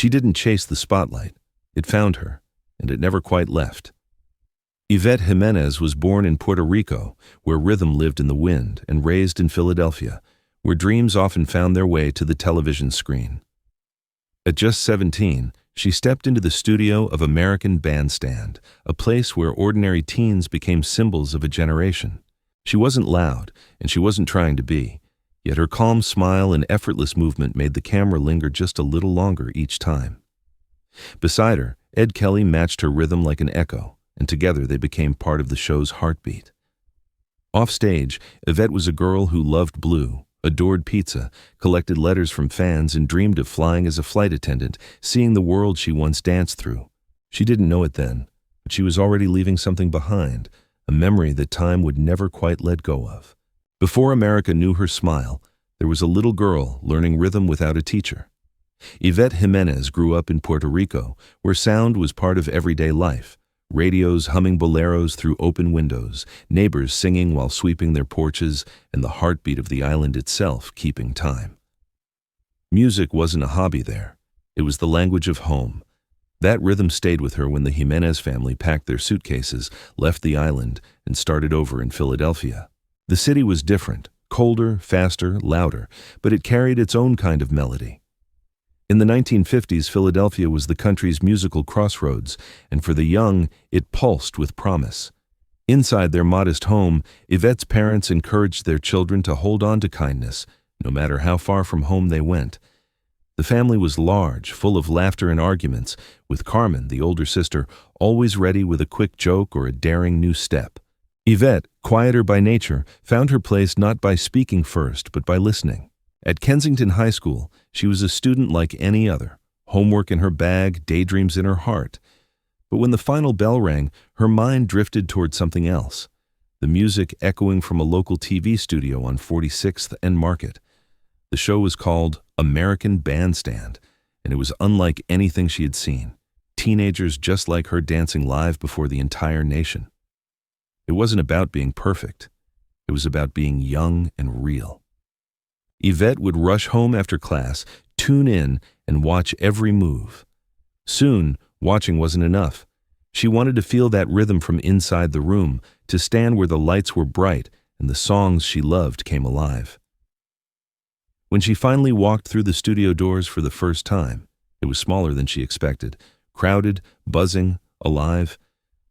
She didn't chase the spotlight. It found her, and it never quite left. Ivette Jimenez was born in Puerto Rico, where rhythm lived in the wind, and raised in Philadelphia, where dreams often found their way to the television screen. At just 17, she stepped into the studio of American Bandstand, a place where ordinary teens became symbols of a generation. She wasn't loud, and she wasn't trying to be, yet her calm smile and effortless movement made the camera linger just a little longer each time. Beside her, Ed Kelly matched her rhythm like an echo, and together they became part of the show's heartbeat. Offstage, Ivette was a girl who loved blue, adored pizza, collected letters from fans, and dreamed of flying as a flight attendant, seeing the world she once danced through. She didn't know it then, but she was already leaving something behind, a memory that time would never quite let go of. Before America knew her smile, there was a little girl learning rhythm without a teacher. Ivette Jimenez grew up in Puerto Rico, where sound was part of everyday life. Radios humming boleros through open windows, neighbors singing while sweeping their porches, and the heartbeat of the island itself keeping time. Music wasn't a hobby there. It was the language of home. That rhythm stayed with her when the Jimenez family packed their suitcases, left the island, and started over in Philadelphia. The city was different, colder, faster, louder, but it carried its own kind of melody. In the 1950s, Philadelphia was the country's musical crossroads, and for the young, it pulsed with promise. Inside their modest home, Ivette's parents encouraged their children to hold on to kindness, no matter how far from home they went. The family was large, full of laughter and arguments, with Carmen, the older sister, always ready with a quick joke or a daring new step. Ivette, quieter by nature, found her place not by speaking first, but by listening. At Kensington High School, she was a student like any other, homework in her bag, daydreams in her heart. But when the final bell rang, her mind drifted toward something else, the music echoing from a local TV studio on 46th and Market. The show was called American Bandstand, and it was unlike anything she had seen. Teenagers just like her dancing live before the entire nation. It wasn't about being perfect. It was about being young and real. Ivette would rush home after class, tune in, and watch every move. Soon, watching wasn't enough. She wanted to feel that rhythm from inside the room, to stand where the lights were bright and the songs she loved came alive. When she finally walked through the studio doors for the first time, it was smaller than she expected, crowded, buzzing, alive.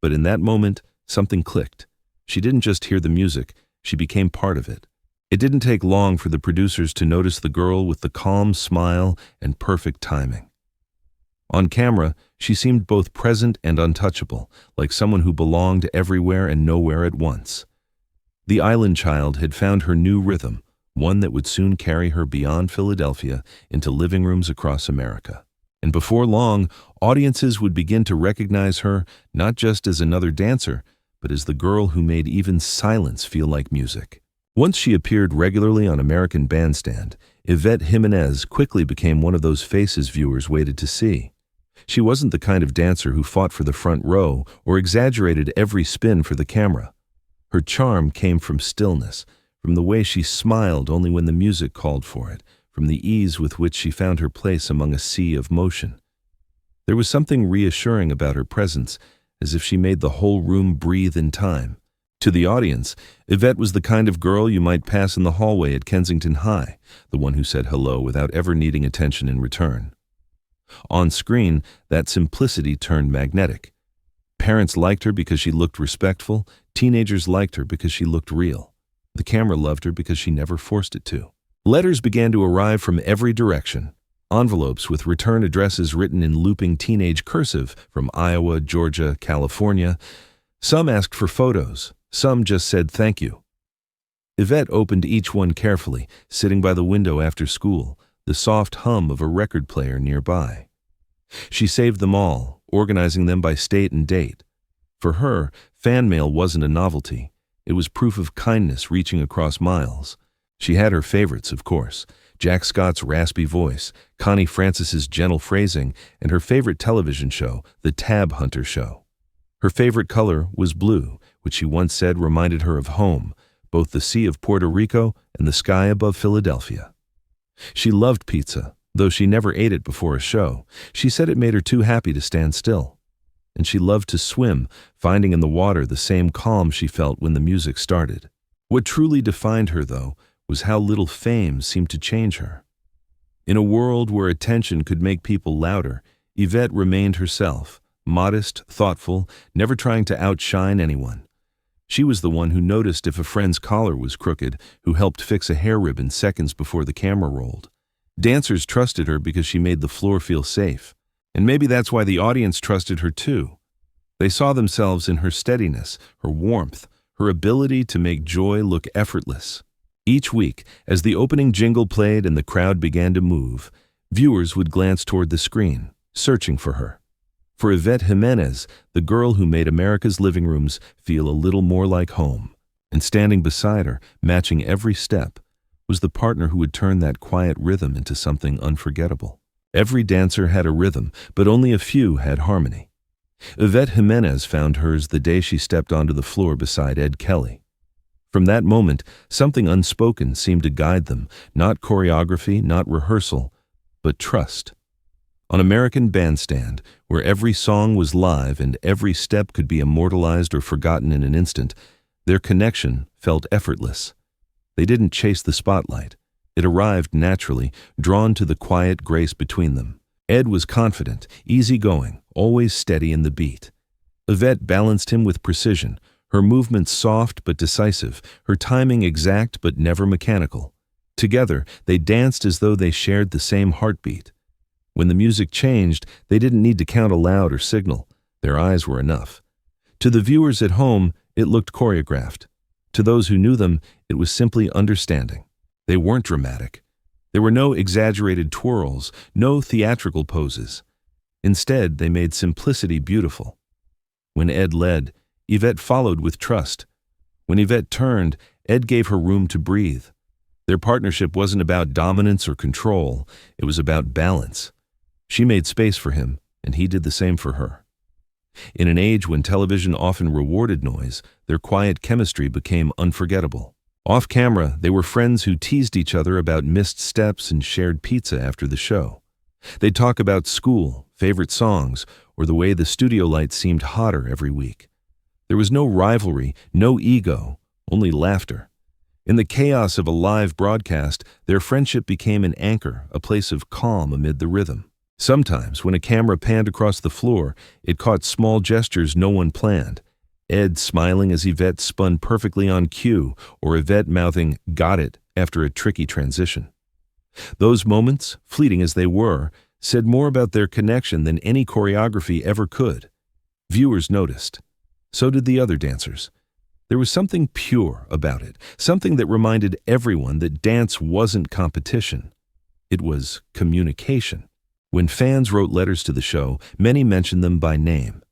But in that moment, something clicked. She didn't just hear the music, she became part of it. It didn't take long for the producers to notice the girl with the calm smile and perfect timing. On camera, she seemed both present and untouchable, like someone who belonged everywhere and nowhere at once. The island child had found her new rhythm, one that would soon carry her beyond Philadelphia into living rooms across America. And before long, audiences would begin to recognize her not just as another dancer, but as the girl who made even silence feel like music. Once she appeared regularly on American Bandstand, Ivette Jimenez quickly became one of those faces viewers waited to see. She wasn't the kind of dancer who fought for the front row or exaggerated every spin for the camera. Her charm came from stillness, from the way she smiled only when the music called for it, from the ease with which she found her place among a sea of motion. There was something reassuring about her presence, as if she made the whole room breathe in time. To the audience, Ivette was the kind of girl you might pass in the hallway at Kensington High, the one who said hello without ever needing attention in return. On screen, that simplicity turned magnetic. Parents liked her because she looked respectful, teenagers liked her because she looked real. The camera loved her because she never forced it to. Letters began to arrive from every direction. Envelopes with return addresses written in looping teenage cursive from Iowa, Georgia, California. Some asked for photos. Some just said thank you. Ivette opened each one carefully, sitting by the window after school, the soft hum of a record player nearby. She saved them all, organizing them by state and date. For her, fan mail wasn't a novelty. It was proof of kindness reaching across miles. She had her favorites, of course. Jack Scott's raspy voice, Connie Francis's gentle phrasing, and her favorite television show, The Tab Hunter Show. Her favorite color was blue, which she once said reminded her of home, both the sea of Puerto Rico and the sky above Philadelphia. She loved pizza, Though she never ate it before a show, she said it made her too happy to stand still. And she loved to swim, finding in the water the same calm she felt when the music started. What truly defined her, though, was how little fame seemed to change her. In a world where attention could make people louder, Ivette remained herself, modest, thoughtful, never trying to outshine anyone. She was the one who noticed if a friend's collar was crooked, who helped fix a hair ribbon seconds before the camera rolled. Dancers trusted her because she made the floor feel safe. And maybe that's why the audience trusted her too. They saw themselves in her steadiness, her warmth, her ability to make joy look effortless. Each week, as the opening jingle played and the crowd began to move, viewers would glance toward the screen, searching for her. For Ivette Jimenez, the girl who made America's living rooms feel a little more like home. And standing beside her, matching every step, was the partner who would turn that quiet rhythm into something unforgettable. Every dancer had a rhythm, but only a few had harmony. Ivette Jimenez found hers the day she stepped onto the floor beside Ed Kelly. From that moment, something unspoken seemed to guide them, not choreography, not rehearsal, but trust. On American Bandstand, where every song was live and every step could be immortalized or forgotten in an instant, their connection felt effortless. They didn't chase the spotlight. It arrived naturally, drawn to the quiet grace between them. Ed was confident, easygoing, always steady in the beat. Ivette balanced him with precision, her movements soft but decisive, her timing exact but never mechanical. Together, they danced as though they shared the same heartbeat. When the music changed, they didn't need to count aloud or signal. Their eyes were enough. To the viewers at home, it looked choreographed. To those who knew them, it was simply understanding. They weren't dramatic. There were no exaggerated twirls, no theatrical poses. Instead, they made simplicity beautiful. When Ed led, Ivette followed with trust. When Ivette turned, Ed gave her room to breathe. Their partnership wasn't about dominance or control, it was about balance. She made space for him, and he did the same for her. In an age when television often rewarded noise, their quiet chemistry became unforgettable. Off camera, they were friends who teased each other about missed steps and shared pizza after the show. They'd talk about school, favorite songs, or the way the studio lights seemed hotter every week. There was no rivalry, no ego, only laughter. In the chaos of a live broadcast, their friendship became an anchor, a place of calm amid the rhythm. Sometimes, when a camera panned across the floor, it caught small gestures no one planned. Ed smiling as Ivette spun perfectly on cue, or Ivette mouthing, "Got it," after a tricky transition. Those moments, fleeting as they were, said more about their connection than any choreography ever could. Viewers noticed. So did the other dancers. There was something pure about it, something that reminded everyone that dance wasn't competition. It was communication. When fans wrote letters to the show, many mentioned them by name.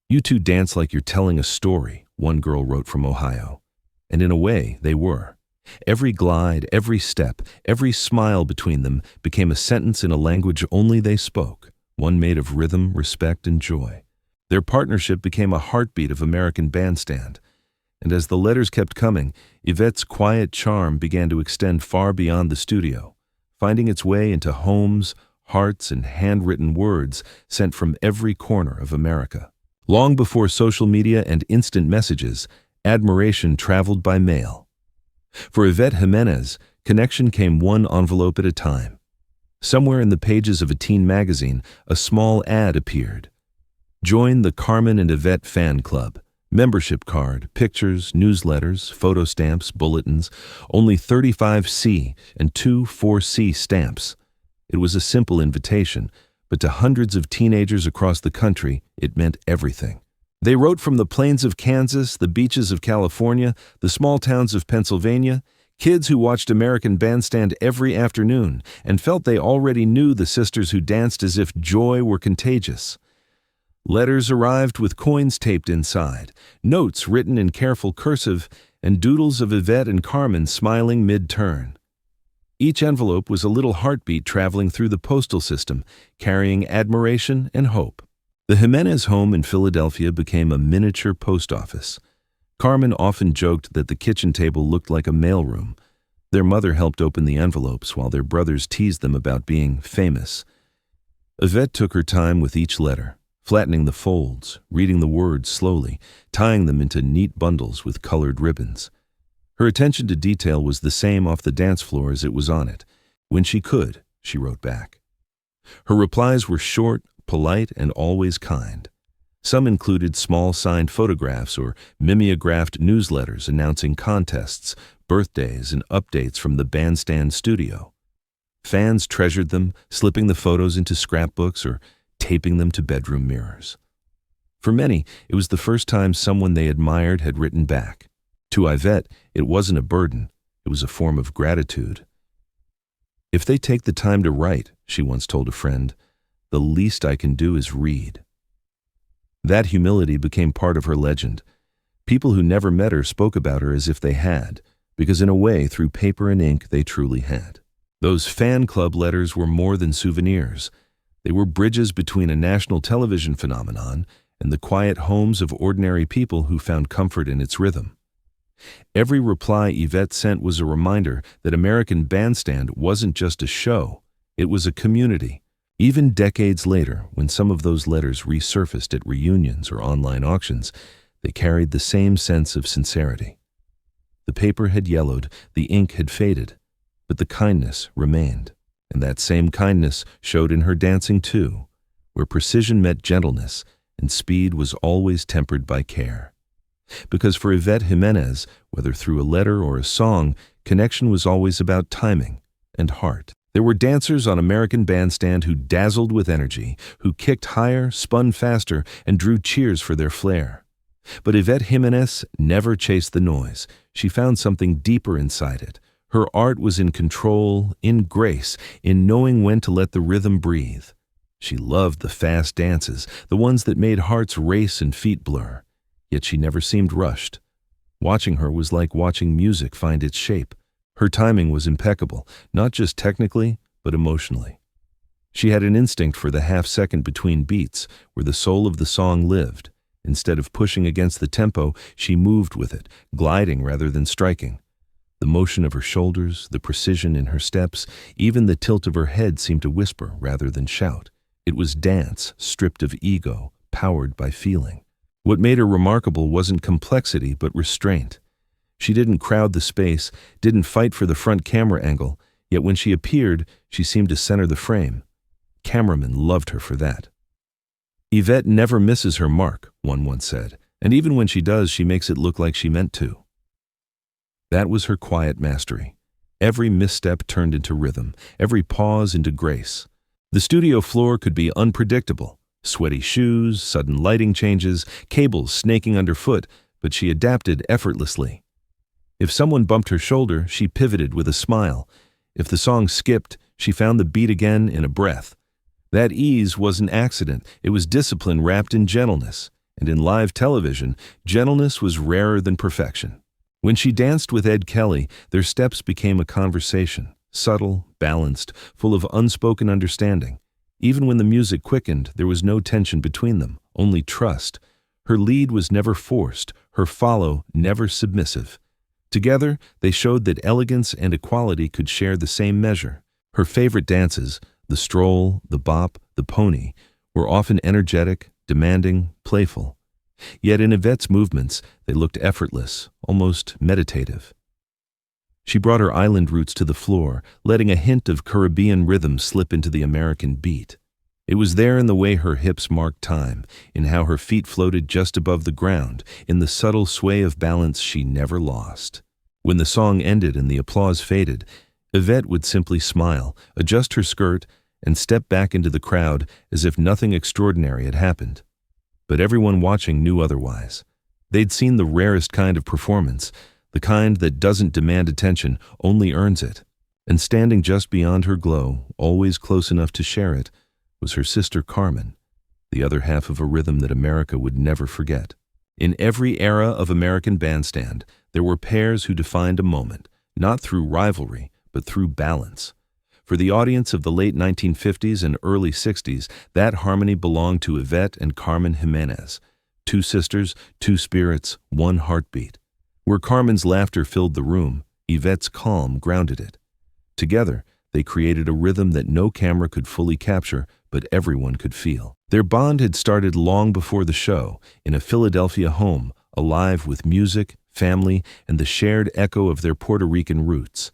"You two dance like you're telling a story," one girl wrote from Ohio. And in a way, they were. Every glide, every step, every smile between them became a sentence in a language only they spoke, one made of rhythm, respect, and joy. Their partnership became a heartbeat of American Bandstand. And as the letters kept coming, Ivette's quiet charm began to extend far beyond the studio, finding its way into homes, hearts, and handwritten words sent from every corner of America. Long before social media and instant messages, admiration traveled by mail. For Ivette Jimenez, connection came one envelope at a time. Somewhere in the pages of a teen magazine, a small ad appeared. Join the Carmen and Ivette fan club. Membership card, pictures, newsletters, photo stamps, bulletins, only 35C and 2 4C stamps. It was a simple invitation, but to hundreds of teenagers across the country, it meant everything. They wrote from the plains of Kansas, the beaches of California, the small towns of Pennsylvania, kids who watched American Bandstand every afternoon and felt they already knew the sisters who danced as if joy were contagious. Letters arrived with coins taped inside, notes written in careful cursive, and doodles of Ivette and Carmen smiling mid-turn. Each envelope was a little heartbeat traveling through the postal system, carrying admiration and hope. The Jimenez home in Philadelphia became a miniature post office. Carmen often joked that the kitchen table looked like a mailroom. Their mother helped open the envelopes while their brothers teased them about being famous. Ivette took her time with each letter, flattening the folds, reading the words slowly, tying them into neat bundles with colored ribbons. Her attention to detail was the same off the dance floor as it was on it. When she could, she wrote back. Her replies were short, polite, and always kind. Some included small signed photographs or mimeographed newsletters announcing contests, birthdays, and updates from the bandstand studio. Fans treasured them, slipping the photos into scrapbooks or taping them to bedroom mirrors. For many, it was the first time someone they admired had written back. To Ivette, it wasn't a burden, it was a form of gratitude. "If they take the time to write," she once told a friend, "the least I can do is read." That humility became part of her legend. People who never met her spoke about her as if they had, because in a way, through paper and ink, they truly had. Those fan club letters were more than souvenirs. They were bridges between a national television phenomenon and the quiet homes of ordinary people who found comfort in its rhythm. Every reply Ivette sent was a reminder that American Bandstand wasn't just a show, it was a community. Even decades later, when some of those letters resurfaced at reunions or online auctions, they carried the same sense of sincerity. The paper had yellowed, the ink had faded, but the kindness remained. And that same kindness showed in her dancing too, where precision met gentleness and speed was always tempered by care. Because for Ivette Jimenez, whether through a letter or a song, connection was always about timing and heart. There were dancers on American Bandstand who dazzled with energy, who kicked higher, spun faster, and drew cheers for their flair. But Ivette Jimenez never chased the noise. She found something deeper inside it. Her art was in control, in grace, in knowing when to let the rhythm breathe. She loved the fast dances, the ones that made hearts race and feet blur. Yet she never seemed rushed. Watching her was like watching music find its shape. Her timing was impeccable, not just technically, but emotionally. She had an instinct for the half-second between beats, where the soul of the song lived. Instead of pushing against the tempo, she moved with it, gliding rather than striking. The motion of her shoulders, the precision in her steps, even the tilt of her head seemed to whisper rather than shout. It was dance, stripped of ego, powered by feeling. What made her remarkable wasn't complexity, but restraint. She didn't crowd the space, didn't fight for the front camera angle, yet when she appeared, she seemed to center the frame. Cameramen loved her for that. "Ivette never misses her mark," one once said, "and even when she does, she makes it look like she meant to." That was her quiet mastery. Every misstep turned into rhythm, every pause into grace. The studio floor could be unpredictable. Sweaty shoes, sudden lighting changes, cables snaking underfoot, but she adapted effortlessly. If someone bumped her shoulder, she pivoted with a smile. If the song skipped, she found the beat again in a breath. That ease was an accident. It was discipline wrapped in gentleness. And in live television, gentleness was rarer than perfection. When she danced with Ed Kelly, their steps became a conversation, subtle, balanced, full of unspoken understanding. Even when the music quickened, there was no tension between them, only trust. Her lead was never forced, her follow never submissive. Together, they showed that elegance and equality could share the same measure. Her favorite dances, the stroll, the bop, the pony, were often energetic, demanding, playful. Yet in Ivette's movements, they looked effortless, almost meditative. She brought her island roots to the floor, letting a hint of Caribbean rhythm slip into the American beat. It was there in the way her hips marked time, in how her feet floated just above the ground, in the subtle sway of balance she never lost. When the song ended and the applause faded, Ivette would simply smile, adjust her skirt, and step back into the crowd as if nothing extraordinary had happened. But everyone watching knew otherwise. They'd seen the rarest kind of performance, the kind that doesn't demand attention, only earns it. And standing just beyond her glow, always close enough to share it, was her sister Carmen, the other half of a rhythm that America would never forget. In every era of American Bandstand, there were pairs who defined a moment, not through rivalry, but through balance. For the audience of the late 1950s and early 60s, that harmony belonged to Ivette and Carmen Jimenez. Two sisters, two spirits, one heartbeat. Where Carmen's laughter filled the room, Yvette's calm grounded it. Together, they created a rhythm that no camera could fully capture, but everyone could feel. Their bond had started long before the show, in a Philadelphia home, alive with music, family, and the shared echo of their Puerto Rican roots.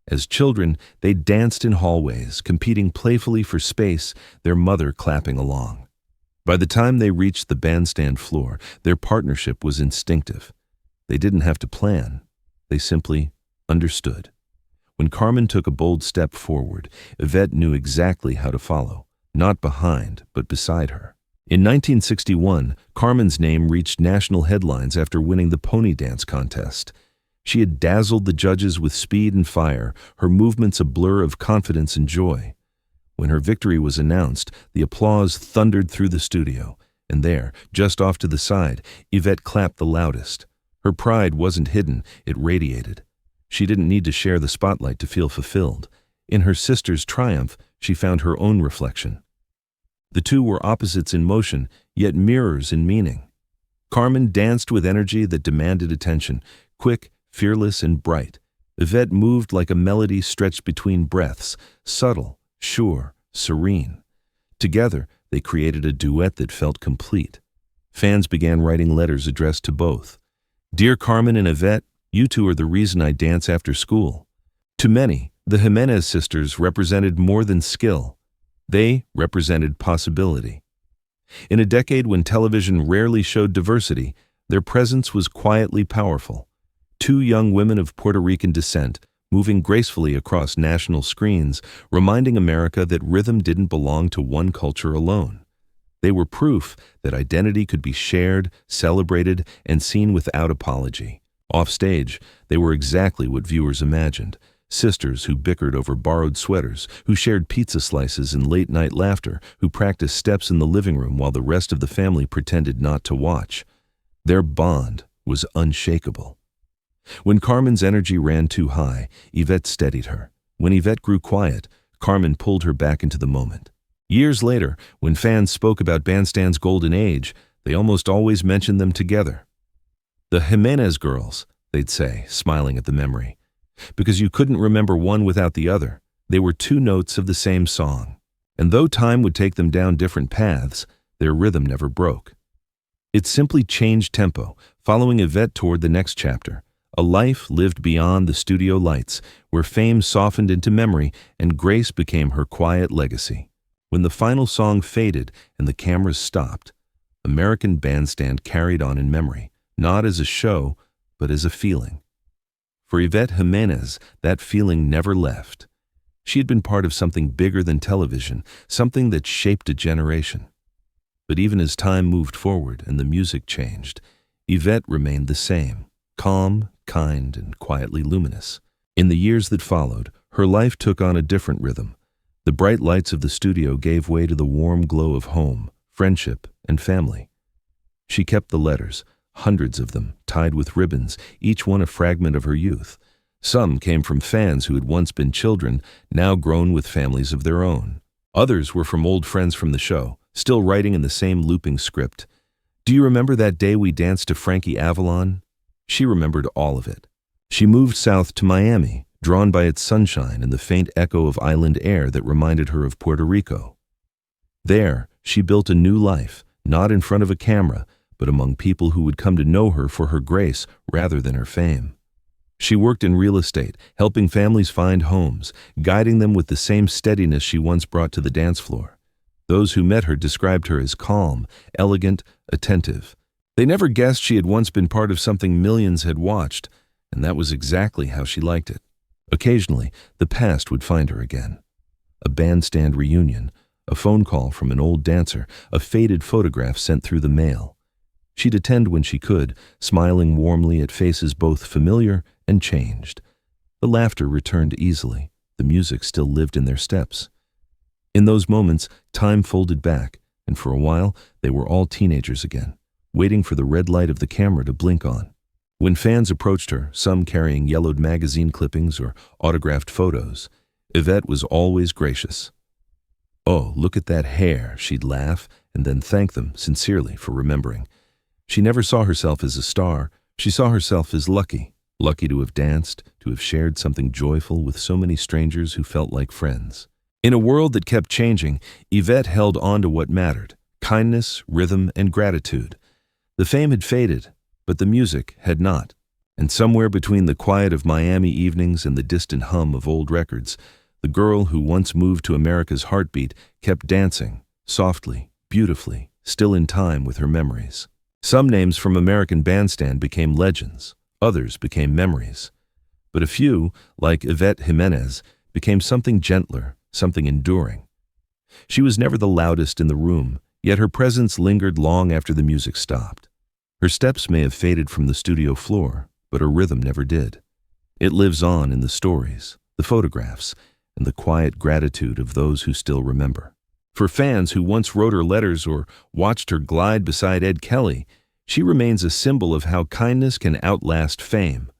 As children, they danced in hallways, competing playfully for space, their mother clapping along. By the time they reached the bandstand floor, their partnership was instinctive. They didn't have to plan. They simply understood. When Carmen took a bold step forward, Ivette knew exactly how to follow, not behind, but beside her. In 1961, Carmen's name reached national headlines after winning the pony dance contest. She had dazzled the judges with speed and fire, her movements a blur of confidence and joy. When her victory was announced, the applause thundered through the studio, and there, just off to the side, Ivette clapped the loudest. Her pride wasn't hidden, it radiated. She didn't need to share the spotlight to feel fulfilled. In her sister's triumph, she found her own reflection. The two were opposites in motion, yet mirrors in meaning. Carmen danced with energy that demanded attention, quick, fearless, and bright. Ivette moved like a melody stretched between breaths, subtle, sure, serene. Together, they created a duet that felt complete. Fans began writing letters addressed to both. "Dear Carmen and Ivette, you two are the reason I dance after school." To many, the Jimenez sisters represented more than skill. They represented possibility. In a decade when television rarely showed diversity, their presence was quietly powerful. Two young women of Puerto Rican descent, moving gracefully across national screens, reminding America that rhythm didn't belong to one culture alone. They were proof that identity could be shared, celebrated, and seen without apology. Offstage, they were exactly what viewers imagined. Sisters who bickered over borrowed sweaters, who shared pizza slices and late-night laughter, who practiced steps in the living room while the rest of the family pretended not to watch. Their bond was unshakable. When Carmen's energy ran too high, Ivette steadied her. When Ivette grew quiet, Carmen pulled her back into the moment. Years later, when fans spoke about Bandstand's golden age, they almost always mentioned them together. "The Jimenez girls," they'd say, smiling at the memory. Because you couldn't remember one without the other. They were two notes of the same song. And though time would take them down different paths, their rhythm never broke. It simply changed tempo, following Ivette toward the next chapter. A life lived beyond the studio lights, where fame softened into memory and grace became her quiet legacy. When the final song faded and the cameras stopped, American Bandstand carried on in memory, not as a show, but as a feeling. For Ivette Jimenez, that feeling never left. She had been part of something bigger than television, something that shaped a generation. But even as time moved forward and the music changed, Ivette remained the same, calm, kind, and quietly luminous. In the years that followed, her life took on a different rhythm. The bright lights of the studio gave way to the warm glow of home, friendship, and family. She kept the letters, hundreds of them, tied with ribbons, each one a fragment of her youth. Some came from fans who had once been children, now grown with families of their own. Others were from old friends from the show, still writing in the same looping script. "Do you remember that day we danced to Frankie Avalon?" She remembered all of it. She moved south to Miami, drawn by its sunshine and the faint echo of island air that reminded her of Puerto Rico. There, she built a new life, not in front of a camera, but among people who would come to know her for her grace rather than her fame. She worked in real estate, helping families find homes, guiding them with the same steadiness she once brought to the dance floor. Those who met her described her as calm, elegant, attentive. They never guessed she had once been part of something millions had watched, and that was exactly how she liked it. Occasionally, the past would find her again. A bandstand reunion, a phone call from an old dancer, a faded photograph sent through the mail. She'd attend when she could, smiling warmly at faces both familiar and changed. The laughter returned easily. The music still lived in their steps. In those moments, time folded back, and for a while, they were all teenagers again, waiting for the red light of the camera to blink on. When fans approached her, some carrying yellowed magazine clippings or autographed photos, Ivette was always gracious. "Oh, look at that hair," she'd laugh, and then thank them sincerely for remembering. She never saw herself as a star. She saw herself as lucky to have danced, to have shared something joyful with so many strangers who felt like friends. In a world that kept changing, Ivette held on to what mattered: kindness, rhythm, and gratitude. The fame had faded, but the music had not. And somewhere between the quiet of Miami evenings and the distant hum of old records, the girl who once moved to America's heartbeat kept dancing, softly, beautifully, still in time with her memories. Some names from American Bandstand became legends, others became memories. But a few, like Ivette Jimenez, became something gentler, something enduring. She was never the loudest in the room, yet her presence lingered long after the music stopped. Her steps may have faded from the studio floor, but her rhythm never did. It lives on in the stories, the photographs, and the quiet gratitude of those who still remember. For fans who once wrote her letters or watched her glide beside Ed Kelly, she remains a symbol of how kindness can outlast fame.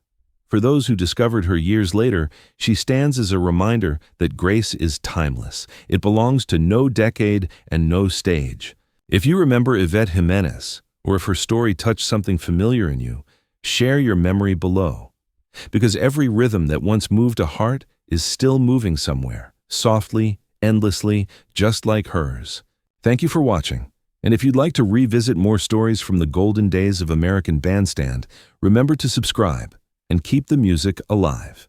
For those who discovered her years later, she stands as a reminder that grace is timeless. It belongs to no decade and no stage. If you remember Ivette Jimenez, or if her story touched something familiar in you, share your memory below. Because every rhythm that once moved a heart is still moving somewhere, softly, endlessly, just like hers. Thank you for watching. And if you'd like to revisit more stories from the golden days of American Bandstand, remember to subscribe and keep the music alive.